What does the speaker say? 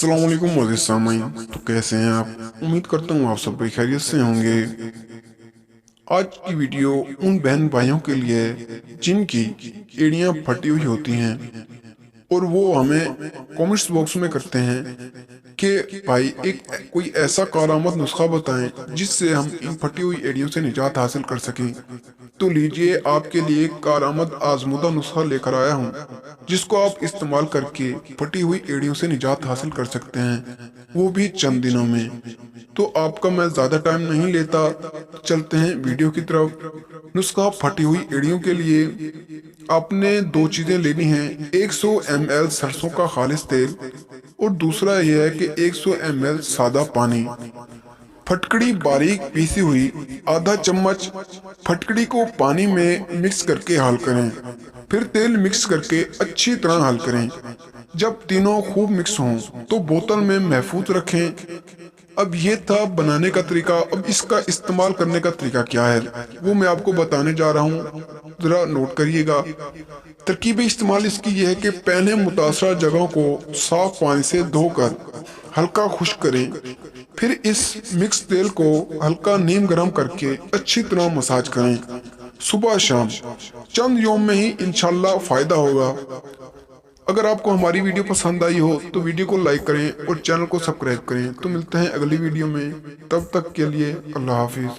अस्सलाम वालेकुम मोअज़्ज़िज़ सामीन। तो कैसे हैं आप? उम्मीद करता हूँ आप सब भी खैरियत से होंगे। आज की वीडियो उन बहन भाइयों के लिए है जिनकी एड़ियाँ फटी हुई होती हैं और वो हमें कमेंट्स बॉक्स में करते हैं कि भाई एक कोई ऐसा कारामद नुस्खा बताएं जिससे हम इन फटी हुई एड़ियों से निजात हासिल कर सकें। तो लीजिए आपके लिए एक कारआमद आजमुदा नुस्खा लेकर आया हूँ जिसको आप इस्तेमाल करके फटी हुई एड़ियों से निजात हासिल कर सकते हैं, वो भी चंद दिनों में। तो आपका मैं ज़्यादा टाइम नहीं लेता, चलते हैं वीडियो की तरफ। नुस्खा फटी हुई एड़ियों के लिए आपने दो चीज़ें लेनी हैं। 100 ml सरसों का खालिस तेल और दूसरा यह है कि 100 ml सादा पानी। फटकड़ी बारीक पीसी हुई आधा चम्मच। फटकड़ी को पानी में मिक्स करके हल करें, फिर तेल मिक्स करके अच्छी तरह हल करें। जब तीनों खूब मिक्स हों तो बोतल में महफूज रखें। अब ये था बनाने का तरीका। अब इसका इस्तेमाल करने का तरीका क्या है वो मैं आपको बताने जा रहा हूँ, जरा नोट करिएगा। तरकीब इस्तेमाल इसकी यह है कि पहले मुतासरा जगहों को साफ पानी से धोकर हल्का खुश्क करें, फिर इस मिक्स तेल को हल्का नीम गर्म करके अच्छी तरह मसाज करें सुबह शाम। चंद योम में ही इंशाल्लाह फायदा होगा। अगर आपको हमारी वीडियो पसंद आई हो तो वीडियो को लाइक करें और चैनल को सब्सक्राइब करें। तो मिलते हैं अगली वीडियो में, तब तक के लिए अल्लाह हाफिज।